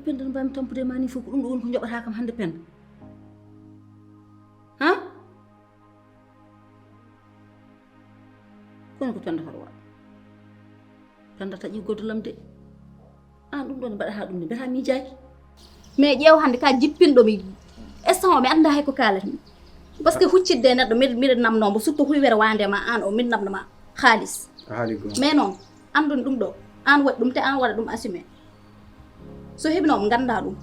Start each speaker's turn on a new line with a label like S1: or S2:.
S1: penda no mbami tampude ma ni fof ko ɗum ɗo woni ko joɓata kam hande penda ha kono ko penda horwa penda taƴi godolam de an ɗum ɗo ne mbaɗata ɗum ne mbiyata miijaki
S2: mais ƴeew hande ka jippinɗomi instant o mi annda hay ko kalatmi par ce que huccidde neɗɗo miɗa namnombo surtout huywere wandema an o miɗa namdoma haalis mais noon andun ɗum ɗo an waɗi ɗum te an waɗa ɗum assumé so heɓinoma ganda ɗum